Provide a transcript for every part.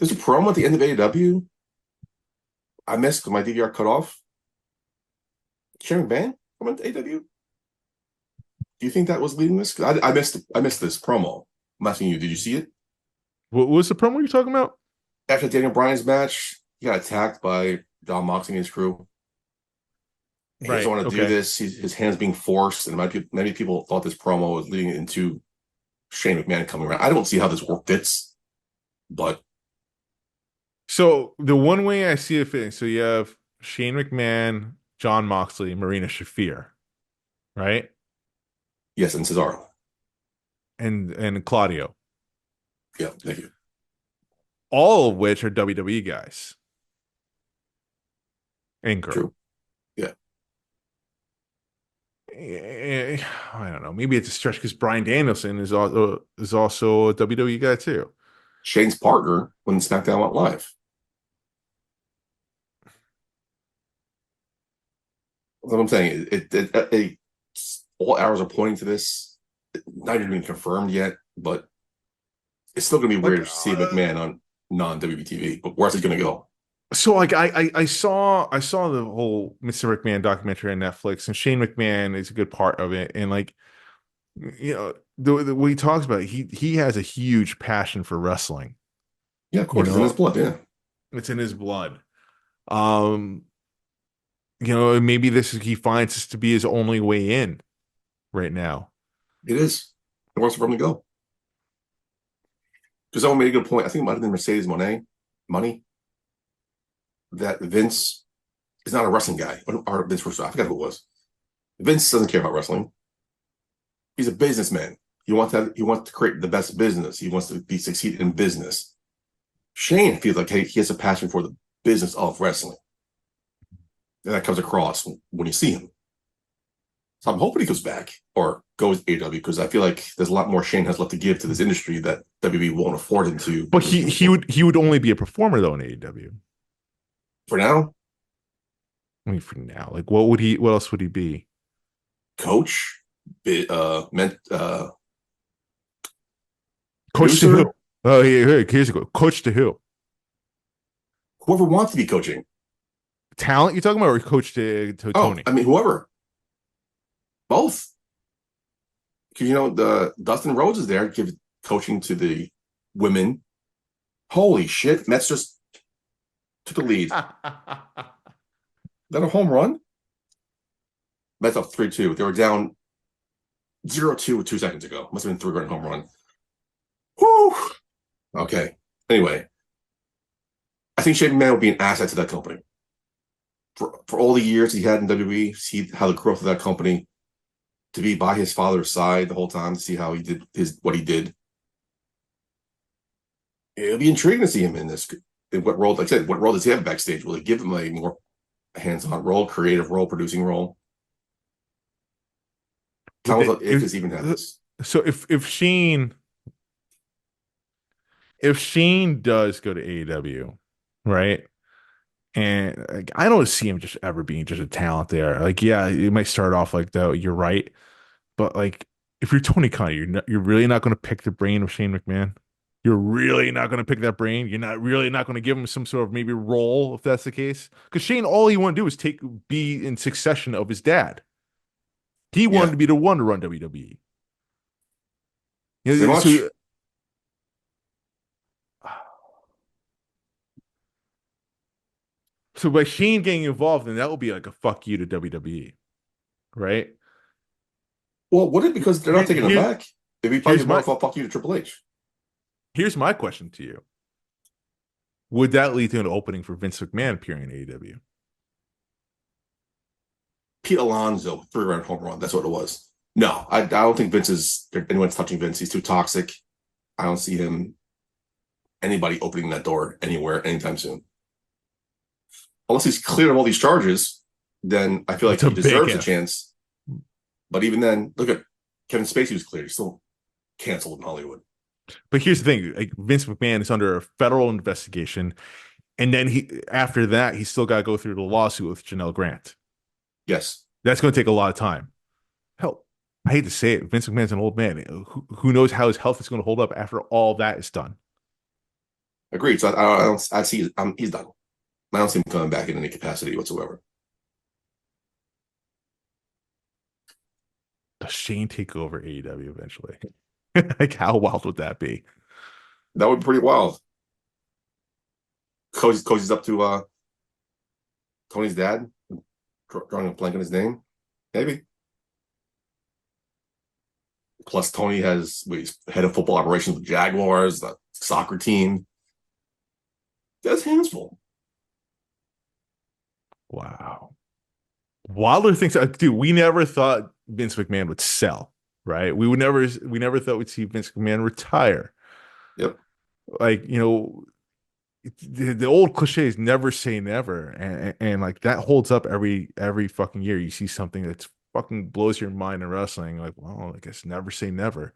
There's a promo at the end of AEW. I missed my DVR cut off. Shane McMahon coming to AEW. Do you think that was leading this? 'Cause I missed this promo. I'm asking you, did you see it? What was the promo you're talking about? After Daniel Bryan's match, he got attacked by John Moxley and his crew. He doesn't Right. want to do Okay. this. His hands being forced, and many people thought this promo was leading into Shane McMahon coming around. I don't see how this work fits, but So the one way I see it fitting, so you have Shane McMahon, John Moxley, Marina Shafir, right? yes, and Cesaro. And Claudio, Yeah, thank you. all of which are WWE guys. And girl. True. Yeah, I don't know. Maybe it's a stretch because Brian Danielson is also a WWE guy too. Shane's partner when SmackDown went live. That's what I'm saying. All arrows are pointing to this. Not even been confirmed yet, but it's still going to be Like, weird to see McMahon on non-WWE TV. But where's he going to go? so like I saw the whole Mr. McMahon documentary on Netflix, and Shane McMahon is a good part of it. And like, what he talks about, he has a huge passion for wrestling. Yeah, of You course, it's in his know, blood. Yeah, it's in his blood. Um, maybe he finds this to be his only way in right now. it is. He wants for him to go. Because someone made a good point. I think it might have been Mercedes Monet, money, that Vince is not a wrestling guy. Or Vince Russo. I forgot who it was. Vince doesn't care about wrestling. He's a businessman. He wants to create the best business. He wants to be succeed in business. Shane feels like he has a passion for the business of wrestling. And that comes across when you see him. So I'm hoping he goes back or goes AEW because I feel like there's a lot more Shane has left to give to this industry that WWE won't afford him to. But he would only be a performer though in AEW. For now, I mean, for now, like what else would he be? coach, meant Coach to who? producer, Oh, here's a go. Coach to who? whoever wants to be coaching. Talent you talking about, or coach to Oh, Tony? I mean, whoever, both. Because the Dustin Rhodes is there, give coaching to the women. Holy shit, Mets just took the lead. Is that a home run? Mets up 3-2. They were down 0-2 2 seconds ago. Must have been 3-run home run. Whew. Okay. Anyway, I think Shane McMahon will be an asset to that company. For all the years he had in WWE, see how the growth of that company, to be by his father's side the whole time, to see how he did what he did. It'll be intriguing to see him in what role, like I said, what role does he have backstage? Will they give him a more hands-on role, creative role, producing role? Tell us if this even happens. So if Shane does go to AEW, right? And like, I don't see him just ever being just a talent there. Like, yeah, it might start off like that. You're right, but like, if you're Tony Khan, you're really not going to pick the brain of Shane McMahon. You're really not going to pick that brain. You're not really not going to give him some sort of maybe role if that's the case. Because Shane, all he want to do is be in succession of his dad. He wanted Yeah, to be the one to run WWE. pretty much. So so by Shane getting involved, then that will be like a fuck you to WWE, right? Well, would it because they're not Here, taking him here, back? It'd be probably here's more my of a fuck you to Triple H. here's my question to you. Would that lead to an opening for Vince McMahon appearing in AEW? Pete Alonso, 3-run home run. That's what it was. No, I don't think anyone's touching Vince. He's too toxic. I don't see anybody opening that door anywhere anytime soon. Unless he's cleared of all these charges, then I feel like That's a he big deserves a if. chance. But even then, look at Kevin Spacey was cleared. He's still canceled in Hollywood. But here's the thing: like Vince McMahon is under a federal investigation, and then after that he still got to go through the lawsuit with Janelle Grant. Yes. That's going to take a lot of time. Hell, I hate to say it, Vince McMahon's an old man. Who knows how his health is going to hold up after all that is done? Agreed. So I don't. I see. He's done. I don't see him coming back in any capacity whatsoever. Does Shane take over AEW eventually? Like, how wild would that be? That would be pretty wild. Cozy's up to Tony's dad, drawing a blank on his name, maybe. Plus, Tony he's head of football operations with Jaguars, the soccer team. That's hands full. Wow. Wilder thinks, dude, we never thought Vince McMahon would sell, right? We never thought we'd see Vince McMahon retire. Yep. Like, the old cliche is never say never, and like that holds up every fucking year. You see something that's fucking blows your mind in wrestling, like, well, I guess never say never.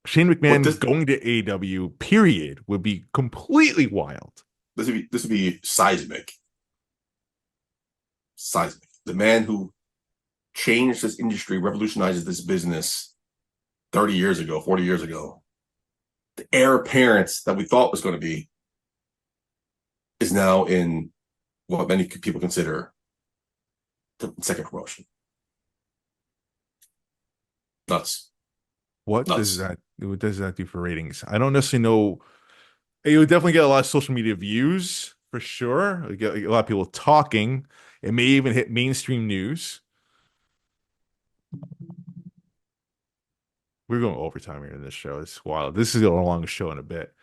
Shane What McMahon going to AEW, period, would be completely wild. this would be seismic. Seismic. The man who changed this industry, revolutionized this business 30 years ago, 40 years ago. The heir apparent that we thought was going to be is now in what many people consider the second promotion. Nuts. Nuts. What does that do for ratings? I don't necessarily know. You would definitely get a lot of social media views for sure. You get a lot of people talking. It may even hit mainstream news. We're going overtime here in this show. It's wild. This is the longest show in a bit.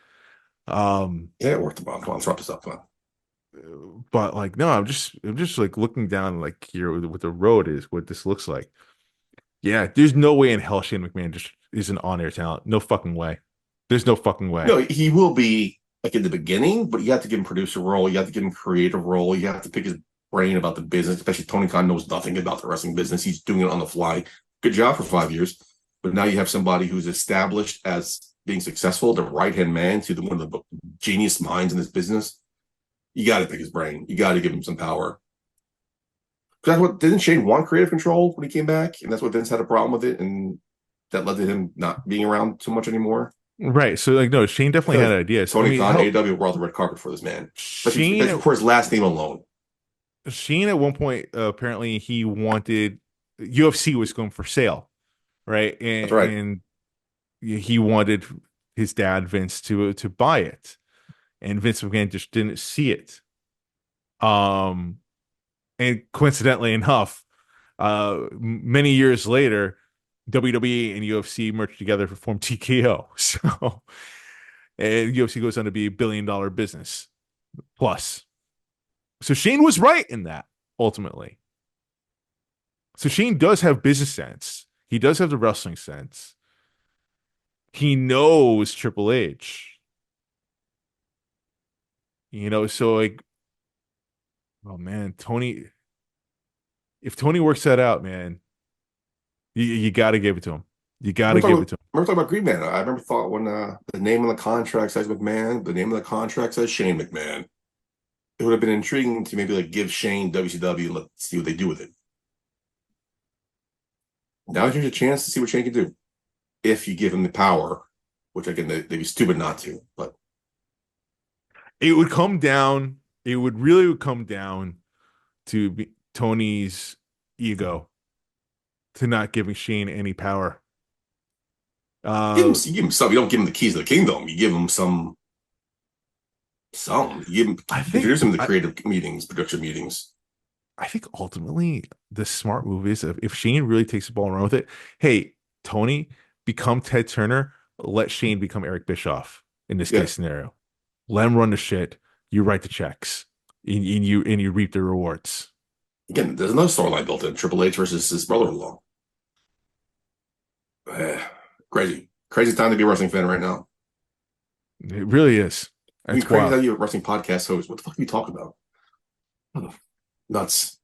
Yeah, it worked the bomb. Come on, let's wrap this up. Come on. But like, no, I'm just like looking down like here what the road is, what this looks like. Yeah, there's no way in hell Shane McMahon just is an on-air talent. No fucking way. There's no fucking way. No, he will be like in the beginning, but you have to give him producer role. You have to give him creative role. You have to pick his brain about the business, especially Tony Khan knows nothing about the wrestling business. He's doing it on the fly. Good job for 5 years. But now you have somebody who's established as being successful, the right-hand man to one of the genius minds in this business. You got to pick his brain. You got to give him some power. That's what didn't Shane want creative control when he came back, and that's what Vince had a problem with it, and that led to him not being around too much anymore. Right. So like, no, Shane definitely had ideas. Tony Khan, AEW, we're all the red carpet for this man, especially for his last name alone. Shane at one point apparently he wanted UFC was going for sale, right? That's right. And he wanted his dad Vince to buy it, and Vince McMahon just didn't see it. And coincidentally enough, many years later, WWE and UFC merged together to form TKO. So, and UFC goes on to be $1 billion business plus. So Shane was right in that ultimately. So Shane does have business sense. He does have the wrestling sense. He knows Triple H. So like, oh man, Tony, if Tony works that out, man, you got to give it to him. You got to give it to him. Remember talking about Green Man? I remember thought when the name of the contract says McMahon, the name of the contract says Shane McMahon. It would have been intriguing to maybe like give Shane WCW and let's see what they do with it. Now here's a chance to see what Shane can do if you give him the power, which again they'd be stupid not to. But it would come down. It would really come down to Tony's ego, to not giving Shane any power. you give him some. You don't give him the keys to the kingdom. You give him some. You give him. Introduce him to creative meetings, production meetings. I think ultimately the smart move is if Shane really takes the ball and run with it. Hey, Tony, become Ted Turner. Let Shane become Eric Bischoff in this case scenario. Let him run the shit. You write the checks, and you reap the rewards. Again, there's another storyline built in: Triple H versus his brother-in-law. Crazy time to be a wrestling fan right now. It really is. It's crazy how you're a wrestling podcast host. What the fuck are you talking about? Nuts.